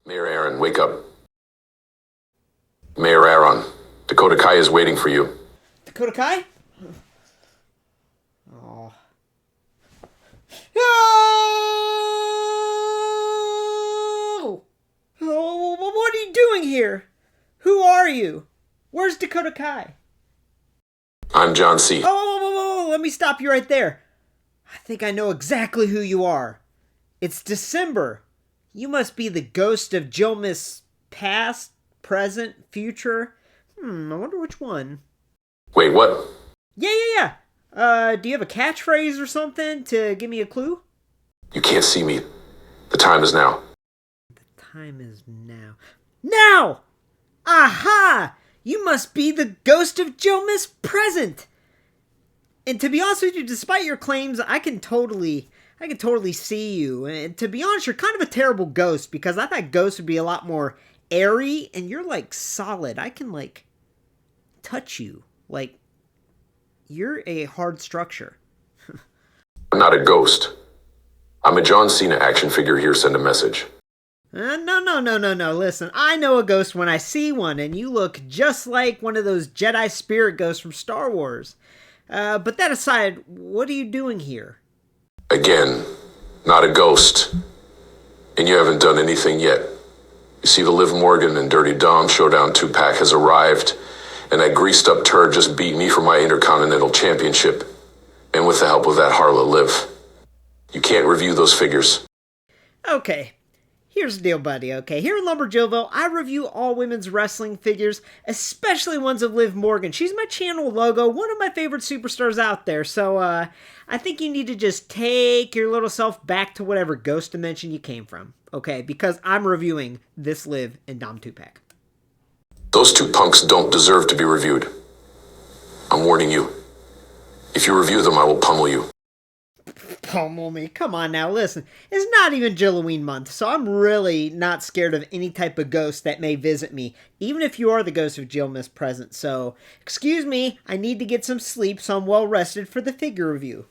Mayor Aaron, wake up. Mayor Aaron, Dakota Kai is waiting for you. Dakota Kai? Oh. Oh! What are you doing here? Who are you? Where's Dakota Kai? I'm John C. Oh, let me stop you right there. I think I know exactly who you are. It's December. You must be the ghost of Jillmas past, present, future. I wonder which one. Wait, what? Yeah. Do you have a catchphrase or something to give me a clue? You can't see me. The time is now. The time is now. Now! Aha! You must be the ghost of Jillmas present. And to be honest with you, despite your claims, I can totally see you. And to be honest, you're kind of a terrible ghost because I thought ghosts would be a lot more airy, and you're like solid. I can like touch you. Like you're a hard structure. I'm not a ghost. I'm a John Cena action figure here. Send a message. No. Listen, I know a ghost when I see one, and you look just like one of those Jedi spirit ghosts from Star Wars. But that aside, what are you doing here? Again, not a ghost. And you haven't done anything yet. You see, the Liv Morgan and Dirty Dom Showdown 2-pack has arrived, and that greased up turd just beat me for my Intercontinental Championship. And with the help of that harlot Liv. You can't review those figures. Okay. Here's the deal, buddy, okay? Here in LumberJillville, I review all women's wrestling figures, especially ones of Liv Morgan. She's my channel logo, one of my favorite superstars out there, so I think you need to just take your little self back to whatever ghost dimension you came from, okay? Because I'm reviewing this Liv and Dom 2-pack. Those two punks don't deserve to be reviewed. I'm warning you. If you review them, I will pummel you. Pummel me. Come on now, listen. It's not even Jilloween month, so I'm really not scared of any type of ghost that may visit me, even if you are the ghost of Jillmas present. So, excuse me, I need to get some sleep so I'm well rested for the figure review.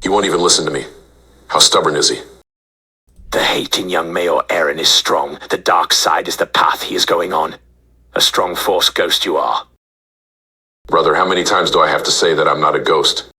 He won't even listen to me. How stubborn is he? The hating young Mayor Aaron is strong. The dark side is the path he is going on. A strong force ghost you are. Brother, how many times do I have to say that I'm not a ghost?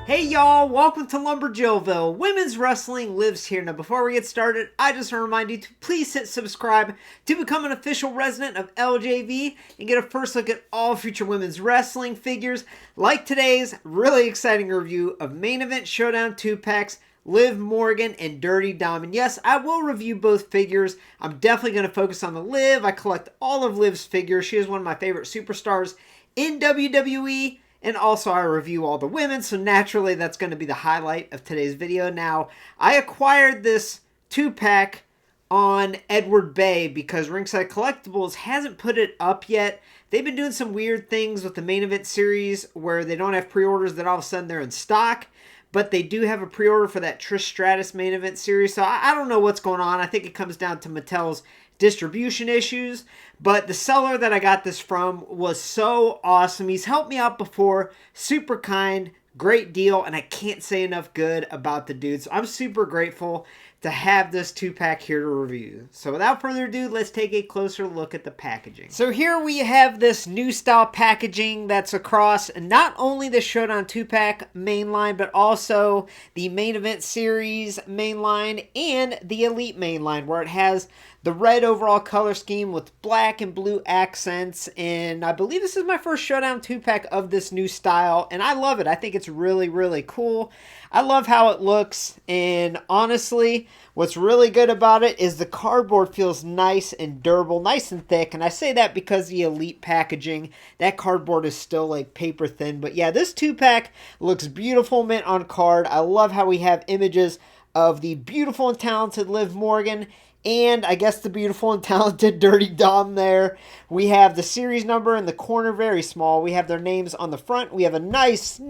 Hey y'all, welcome to LumberJillville. Women's wrestling lives here. Now before we get started, I just want to remind you to please hit subscribe to become an official resident of LJV and get a first look at all future women's wrestling figures like today's really exciting review of Main Event Showdown 2-packs, Liv Morgan and Dirty Dom. And yes, I will review both figures. I'm definitely going to focus on the Liv. I collect all of Liv's figures. She is one of my favorite superstars in WWE. And also I review all the women, so naturally that's going to be the highlight of today's video. Now, I acquired this 2-pack on Edward Bay because Ringside Collectibles hasn't put it up yet. They've been doing some weird things with the main event series where they don't have pre-orders that all of a sudden they're in stock. But they do have a pre-order for that Trish Stratus main event series. So I don't know what's going on. I think it comes down to Mattel's distribution issues. But the seller that I got this from was so awesome. He's helped me out before. Super kind. Great deal. And I can't say enough good about the dude. So I'm super grateful to have this 2-pack here to review. So without further ado, let's take a closer look at the packaging. So here we have this new style packaging that's across not only the Showdown 2-pack mainline, but also the Main Event Series mainline and the Elite mainline, where it has the red overall color scheme with black and blue accents. And I believe this is my first Showdown 2-pack of this new style, and I love it. I think it's really, really cool. I love how it looks, and honestly, what's really good about it is the cardboard feels nice and durable, nice and thick, and I say that because the Elite packaging, that cardboard is still like paper thin. But yeah, this 2-pack looks beautiful mint on card. I love how we have images of the beautiful and talented Liv Morgan and I guess the beautiful and talented Dirty Dom there. We have the series number in the corner, very small. We have their names on the front. We have a nice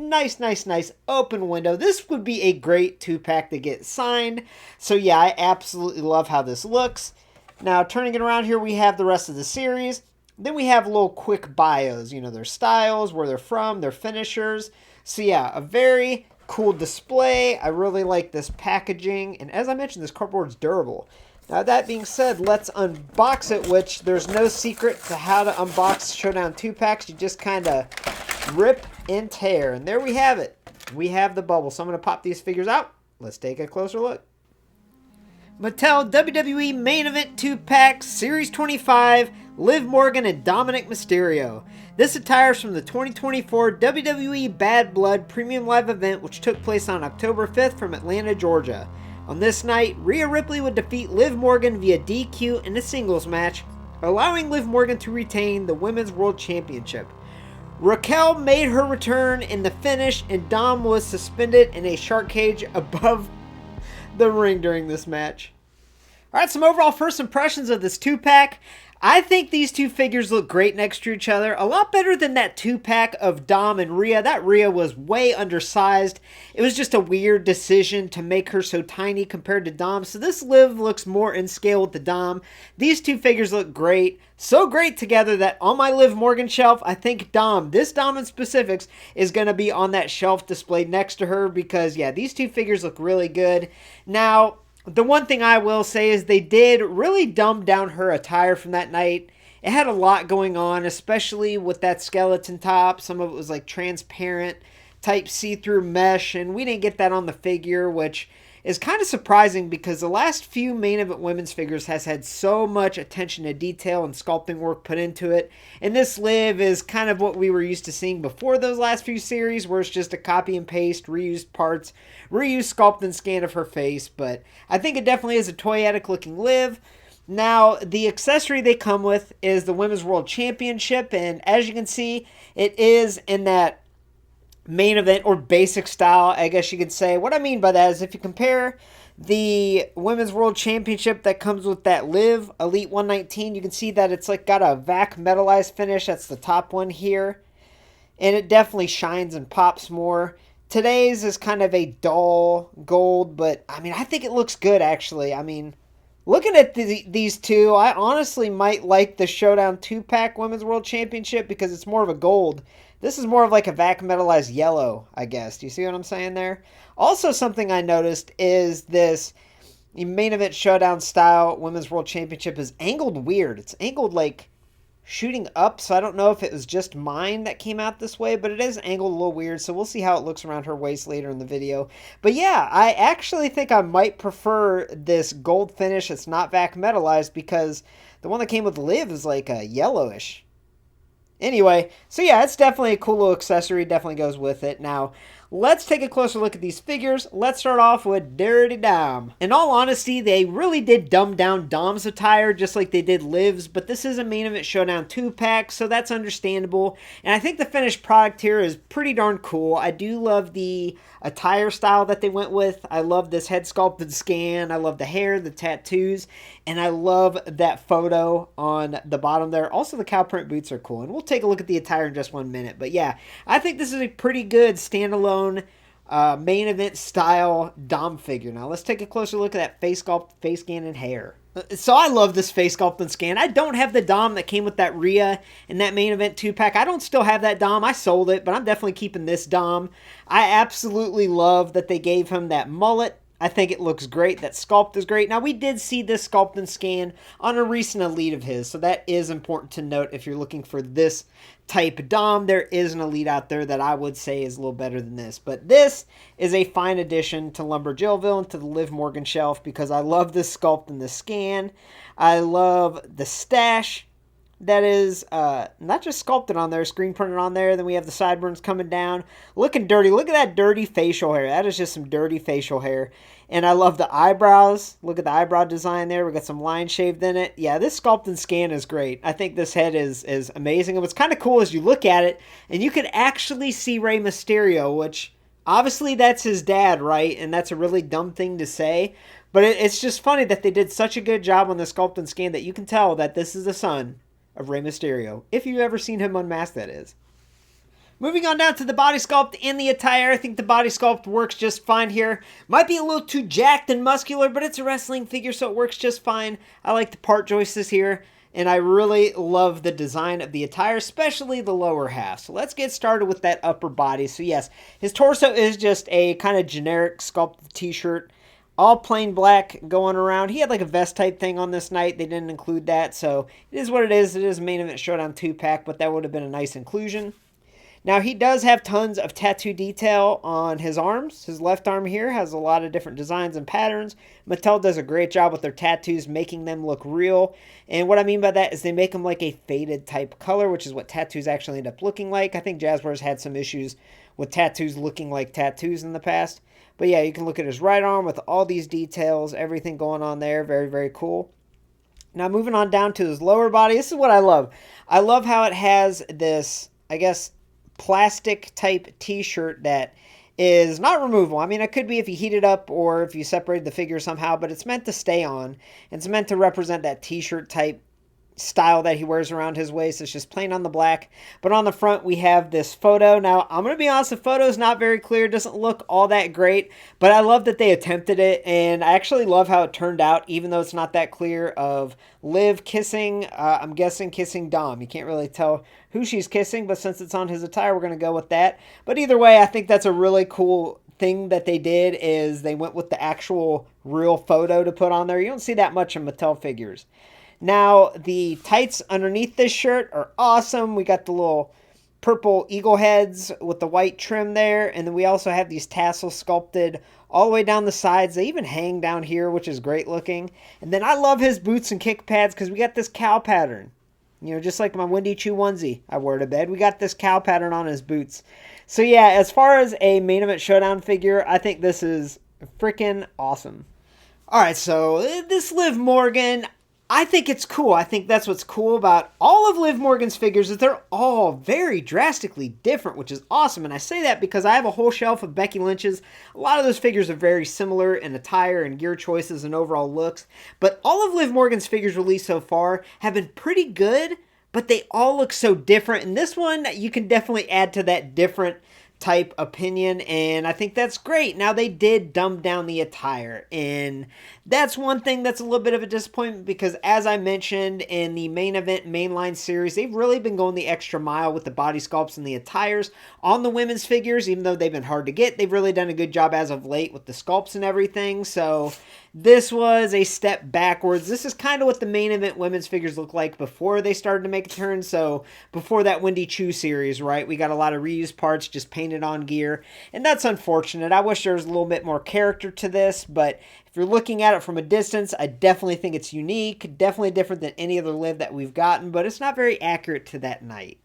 open window. This would be a great 2-pack to get signed. So yeah, I absolutely love how this looks. Now, turning it around here, we have the rest of the series. Then we have little quick bios, you know, their styles, where they're from, their finishers. So yeah, a very cool display. I really like this packaging. And as I mentioned, this cardboard's durable. Now, that being said, let's unbox it, which there's no secret to how to unbox Showdown 2-packs. You just kind of rip and tear. And there we have it. We have the bubble. So I'm going to pop these figures out. Let's take a closer look. Mattel WWE Main Event 2-pack Series 25, Liv Morgan and Dominik Mysterio. This attire is from the 2024 WWE Bad Blood Premium Live event, which took place on October 5th from Atlanta, Georgia. On this night, Rhea Ripley would defeat Liv Morgan via DQ in a singles match, allowing Liv Morgan to retain the Women's World Championship. Raquel made her return in the finish, and Dom was suspended in a shark cage above the ring during this match. Alright, some overall first impressions of this 2-pack. I think these two figures look great next to each other. A lot better than that 2-pack of Dom and Rhea. That Rhea was way undersized. It was just a weird decision to make her so tiny compared to Dom. So this Liv looks more in scale with the Dom. These two figures look great. So great together that on my Liv Morgan shelf, I think this Dom in specifics, is going to be on that shelf displayed next to her because, yeah, these two figures look really good. Now, the one thing I will say is they did really dumb down her attire from that night. It had a lot going on, especially with that skeleton top. Some of it was like transparent type see-through mesh, and we didn't get that on the figure, which is kind of surprising because the last few main event women's figures has had so much attention to detail and sculpting work put into it. And this Liv is kind of what we were used to seeing before those last few series, where it's just a copy and paste, reused parts, reused sculpt and scan of her face. But I think it definitely is a toyetic looking Liv. Now, the accessory they come with is the Women's World Championship, and as you can see, it is in that main event or basic style, I guess you could say. What I mean by that is if you compare the Women's World Championship that comes with that Liv Elite 119, you can see that it's like got a vac metallized finish. That's the top one here. And it definitely shines and pops more. Today's is kind of a dull gold, but I mean, I think it looks good actually. I mean, looking at these two, I honestly might like the Showdown 2-pack Women's World Championship because it's more of a gold. This is more of like a vac metallized yellow, I guess. Do you see what I'm saying there? Also, something I noticed is this Main Event Showdown style Women's World Championship is angled weird. It's angled like shooting up, so I don't know if it was just mine that came out this way, but it is angled a little weird, so we'll see how it looks around her waist later in the video. But yeah, I actually think I might prefer this gold finish. It's not vac metallized because the one that came with Liv is like a yellowish. Anyway, so yeah, it's definitely a cool little accessory. Definitely goes with it. Now, let's take a closer look at these figures. Let's start off with Dirty Dom. In all honesty, they really did dumb down Dom's attire just like they did Liv's, but this is a Main Event Showdown 2-pack, so that's understandable. And I think the finished product here is pretty darn cool. I do love the attire style that they went with. I love this head sculpt and scan. I love the hair, the tattoos, and I love that photo on the bottom there. Also, the cow print boots are cool, and we'll take a look at the attire in just 1 minute. But yeah, I think this is a pretty good standalone main event style Dom figure. Now let's take a closer look at that face sculpt, face scan, and hair. So I love this face sculpt and scan. I don't have the Dom that came with that Rhea and that main event 2-pack. I don't still have that Dom. I sold it, but I'm definitely keeping this Dom. I absolutely love that they gave him that mullet. I think it looks great. That sculpt is great. Now, we did see this sculpt and scan on a recent Elite of his, so that is important to note if you're looking for this type Dom. There is an Elite out there that I would say is a little better than this, but this is a fine addition to LumberJillville and to the Liv Morgan shelf because I love this sculpt and the scan. I love the stash that is not just sculpted on there, screen printed on there. Then we have the sideburns coming down, looking dirty. Look at that dirty facial hair. That is just some dirty facial hair. And I love the eyebrows. Look at the eyebrow design there. We got some line shaved in it. Yeah, this sculpt and scan is great. I think this head is amazing. And what's kind of cool is you look at it and you can actually see Rey Mysterio, which obviously that's his dad, right? And that's a really dumb thing to say. But it's just funny that they did such a good job on the sculpt and scan that you can tell that this is the son of Rey Mysterio. If you've ever seen him unmasked, that is. Moving on down to the body sculpt and the attire, I think the body sculpt works just fine here. Might be a little too jacked and muscular, but it's a wrestling figure, so it works just fine. I like the part joists here, and I really love the design of the attire, especially the lower half. So let's get started with that upper body. So yes, his torso is just a kind of generic sculpted t-shirt, all plain black going around. He had like a vest type thing on this night. They didn't include that, so it is what it is. It is a Main Event Showdown 2-pack, but that would have been a nice inclusion. Now, he does have tons of tattoo detail on his arms. His left arm here has a lot of different designs and patterns. Mattel does a great job with their tattoos, making them look real. And what I mean by that is they make them like a faded type color, which is what tattoos actually end up looking like. I think Jazzwares had some issues with tattoos looking like tattoos in the past. But yeah, you can look at his right arm with all these details, everything going on there. Very, very cool. Now, moving on down to his lower body. This is what I love. I love how it has this, I guess, plastic type t-shirt that is not removable. I mean, it could be if you heat it up or if you separate the figure somehow, but it's meant to stay on. It's meant to represent that t-shirt type style that he wears around his waist. It's just plain on the black. But on the front, we have this photo. Now, I'm going to be honest, the photo is not very clear. It doesn't look all that great, but I love that they attempted it, and I actually love how it turned out, even though it's not that clear, of Liv kissing, I'm guessing kissing Dom. You can't really tell who she's kissing, but since it's on his attire, we're going to go with that. But either way, I think that's a really cool thing that they did, is they went with the actual real photo to put on there. You don't see that much in Mattel figures. Now, the tights underneath this shirt are awesome. We got the little purple eagle heads with the white trim there. And then we also have these tassels sculpted all the way down the sides. They even hang down here, which is great looking. And then I love his boots and kick pads because we got this cow pattern. You know, just like my Wendy Chu onesie I wore to bed. We got this cow pattern on his boots. So yeah, as far as a Main Event Showdown figure, I think this is freaking awesome. Alright, so this Liv Morgan, I think it's cool. I think that's what's cool about all of Liv Morgan's figures, is they're all very drastically different, which is awesome. And I say that because I have a whole shelf of Becky Lynch's. A lot of those figures are very similar in attire and gear choices and overall looks. But all of Liv Morgan's figures released so far have been pretty good, but they all look so different. And this one, you can definitely add to that different type opinion, and I think that's great. Now, they did dumb down the attire, and that's one thing that's a little bit of a disappointment, because as I mentioned in the Main Event Mainline series, they've really been going the extra mile with the body sculpts and the attires on the women's figures. Even though they've been hard to get, they've really done a good job as of late with the sculpts and everything. So this was a step backwards. This is kind of what the Main Event women's figures look like before they started to make a turn. So before that Wendy Chu series, right? We got a lot of reused parts just painted on gear, and that's unfortunate. I wish there was a little bit more character to this, but if you're looking at it from a distance, I definitely think it's unique, definitely different than any other Liv that we've gotten, but it's not very accurate to that night.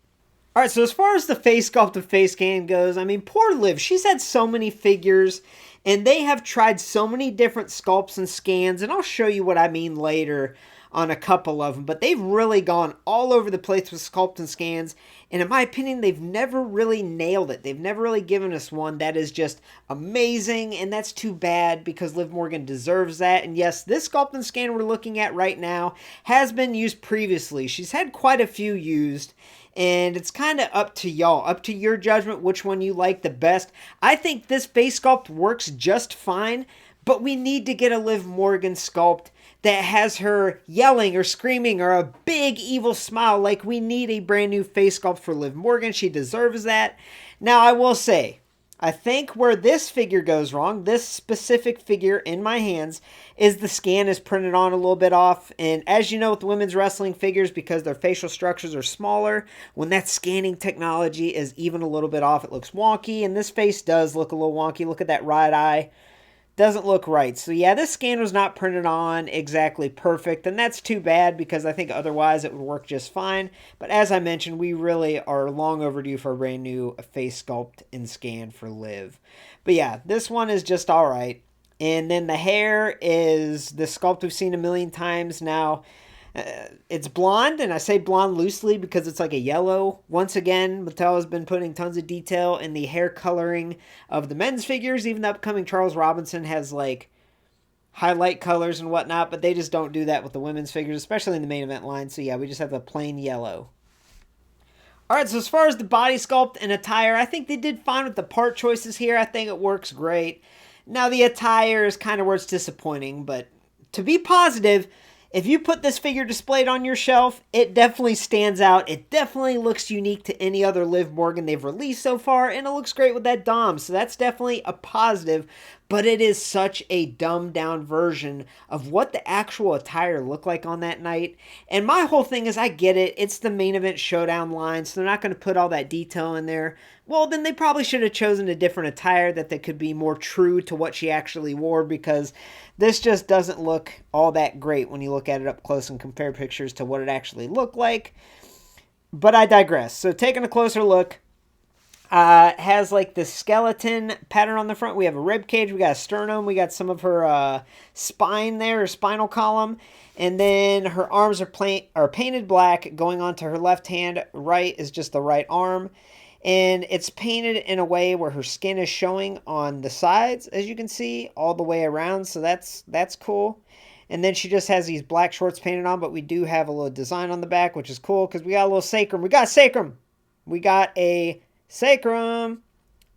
Alright, so as far as the face sculpt and face scan goes, I mean, poor Liv, she's had so many figures, and they have tried so many different sculpts and scans, and I'll show you what I mean later on a couple of them, but they've really gone all over the place with sculpt and scans, and in my opinion, they've never really nailed it. They've never really given us one that is just amazing, and that's too bad, because Liv Morgan deserves that. And yes, this sculpt and scan we're looking at right now has been used previously. She's had quite a few used, and it's kind of up to y'all, up to your judgment, which one you like the best. I think this face sculpt works just fine, but we need to get a Liv Morgan sculpt that has her yelling or screaming or a big evil smile. Like, we need a brand new face sculpt for Liv Morgan. She deserves that. Now, I will say, I think where this figure goes wrong, this specific figure in my hands, is the scan is printed on a little bit off. And as you know with women's wrestling figures, because their facial structures are smaller, when that scanning technology is even a little bit off, it looks wonky. And this face does look a little wonky. Look at that right eye. Doesn't look right. So yeah, this scan was not printed on exactly perfect, and that's too bad, because I think otherwise it would work just fine. But as I mentioned, we really are long overdue for a brand new face sculpt and scan for Liv. But yeah, this one is just alright. And then the hair is the sculpt we've seen a million times now. It's blonde, and I say blonde loosely because it's like a yellow. Once again, Mattel has been putting tons of detail in the hair coloring of the men's figures. Even the upcoming Charles Robinson has like highlight colors and whatnot, but they just don't do that with the women's figures, especially in the Main Event line. So yeah, we just have the plain yellow. Alright, so as far as the body sculpt and attire, I think they did fine with the part choices here. I think it works great. Now the attire is kind of where it's disappointing, but to be positive, if you put this figure displayed on your shelf, it definitely stands out. It definitely looks unique to any other Liv Morgan they've released so far, and it looks great with that Dom, so that's definitely a positive, but it is such a dumbed down version of what the actual attire looked like on that night. And my whole thing is, I get it, it's the main event showdown line, so they're not going to put all that detail in there. Well, then they probably should have chosen a different attire that could be more true to what she actually wore, because this just doesn't look all that great when you look at it up close and compare pictures to what it actually looked like. But I digress. So taking a closer look, has like the skeleton pattern on the front. We have a rib cage, we got a sternum, we got some of her spine there, her spinal column, and then her arms are painted black going onto her left hand. Right is just the right arm. And it's painted in a way where her skin is showing on the sides, as you can see, all the way around. So that's cool. And then she just has these black shorts painted on, but we do have a little design on the back, which is cool because we got a little sacrum. We got a sacrum. We got a sacrum.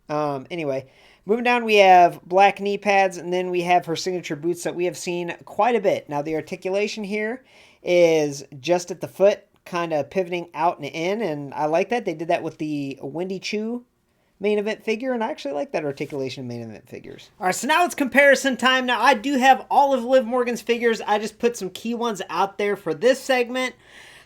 Anyway, moving down, we have black knee pads, and then we have her signature boots that we have seen quite a bit. Now, the articulation here is just at the foot, kind of pivoting out and in, and I like that. They did that with the Wendy Chu main event figure, and I actually like that articulation in main event figures. All right, so now it's comparison time. Now, I do have all of Liv Morgan's figures. I just put some key ones out there for this segment.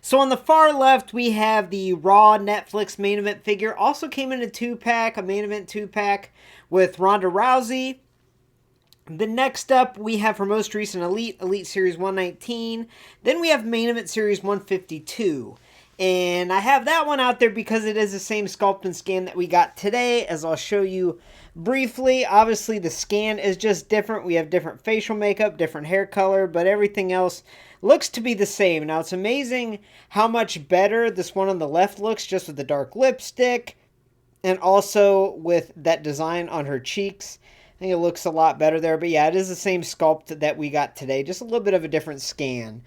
So on the far left, we have the Raw Netflix main event figure. Also came in a 2-pack, a main event 2-pack with Ronda Rousey. The next up, we have her most recent Elite Series 119. Then we have Main Event Series 152. And I have that one out there because it is the same sculpt and scan that we got today, as I'll show you briefly. Obviously, the scan is just different. We have different facial makeup, different hair color, but everything else looks to be the same. Now, it's amazing how much better this one on the left looks, just with the dark lipstick, and also with that design on her cheeks. I think it looks a lot better there. But yeah, it is the same sculpt that we got today. Just a little bit of a different scan.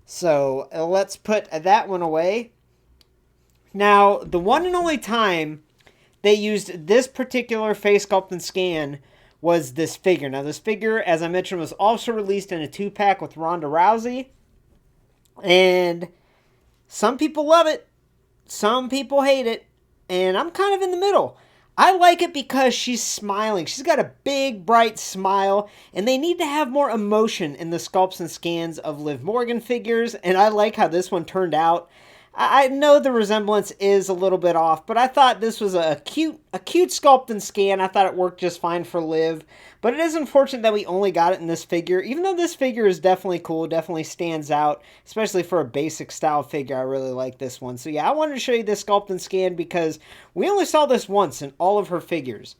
So let's put that one away. Now, the one and only time they used this particular face sculpt and scan was this figure. Now, this figure, as I mentioned, was also released in a 2-pack with Ronda Rousey. And some people love it. Some people hate it. And I'm kind of in the middle. I like it because she's smiling. She's got a big, bright smile, and they need to have more emotion in the sculpts and scans of Liv Morgan figures, and I like how this one turned out. I know the resemblance is a little bit off, but I thought this was a cute sculpt and scan. I thought it worked just fine for Liv, but it is unfortunate that we only got it in this figure, even though this figure is definitely cool, definitely stands out, especially for a basic style figure. I really like this one. So yeah, I wanted to show you this sculpt and scan because we only saw this once in all of her figures.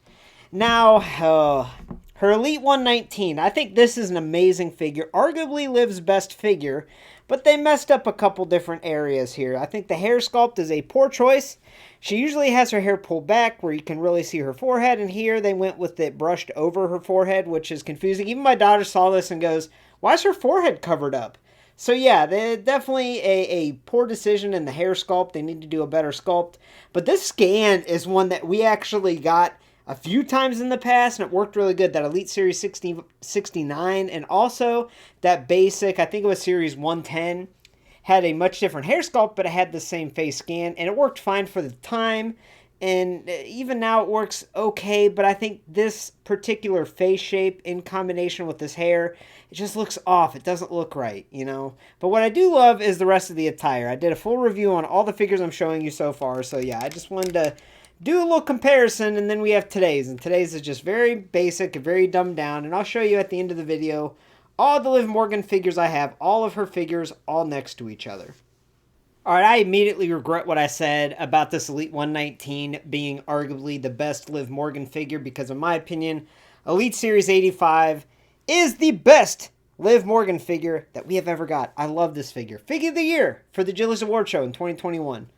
Now, her Elite 119. I think this is an amazing figure, arguably Liv's best figure, but they messed up a couple different areas here. I think the hair sculpt is a poor choice. She usually has her hair pulled back where you can really see her forehead, and here they went with it brushed over her forehead, which is confusing. Even my daughter saw this and goes, why is her forehead covered up? So yeah, definitely a poor decision in the hair sculpt. They need to do a better sculpt. But this scan is one that we actually got a few times in the past, and it worked really good. That Elite Series 69, and also that basic, I think it was Series 110, had a much different hair sculpt, but it had the same face scan, and it worked fine for the time, and even now it works okay, but I think this particular face shape in combination with this hair, it just looks off. It doesn't look right, you know? But what I do love is the rest of the attire. I did a full review on all the figures I'm showing you so far, so yeah, I just wanted to do a little comparison, and then we have today's, and today's is just very basic, very dumbed down, and I'll show you at the end of the video all the Liv Morgan figures I have, all of her figures, all next to each other. Alright, I immediately regret what I said about this Elite 119 being arguably the best Liv Morgan figure, because in my opinion, Elite Series 85 is the best Liv Morgan figure that we have ever got. I love this figure. Figure of the Year for the Jillmas Award Show in 2021.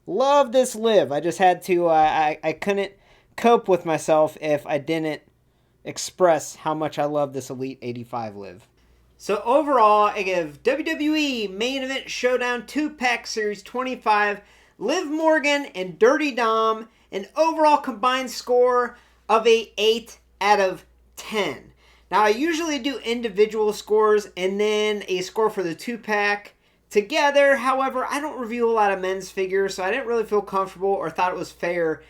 Love this Liv. I just had to, I couldn't cope with myself if I didn't express how much I love this Elite 85 Liv. So overall, I give WWE Main Event Showdown 2-Pack Series 25 Liv Morgan and Dirty Dom, an overall combined score of a 8 out of 10. Now, I usually do individual scores and then a score for the 2-pack together. However, I don't review a lot of men's figures, so I didn't really feel comfortable or thought it was fair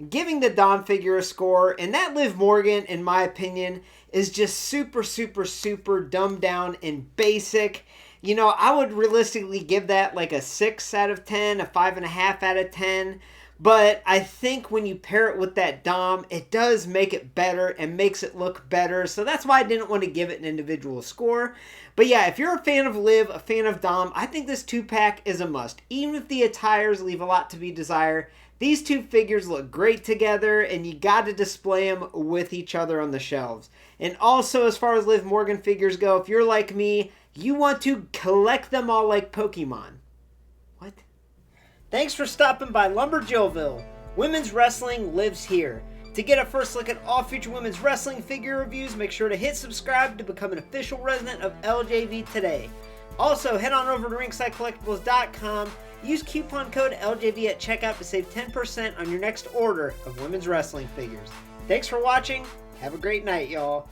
giving the Dom figure a score. And that Liv Morgan, in my opinion, is just super, super, super dumbed down and basic. You know, I would realistically give that like a 6 out of 10, a 5.5 out of 10. But I think when you pair it with that Dom, it does make it better and makes it look better. So that's why I didn't want to give it an individual score. But yeah, if you're a fan of Liv, a fan of Dom, I think this 2-pack is a must. Even if the attires leave a lot to be desired, these two figures look great together and you got to display them with each other on the shelves. And also, as far as Liv Morgan figures go, if you're like me, you want to collect them all like Pokemon. What? Thanks for stopping by LumberJillville. Women's wrestling lives here. To get a first look at all future women's wrestling figure reviews, make sure to hit subscribe to become an official resident of LJV today. Also, head on over to ringsidecollectibles.com. Use coupon code LJV at checkout to save 10% on your next order of women's wrestling figures. Thanks for watching. Have a great night, y'all.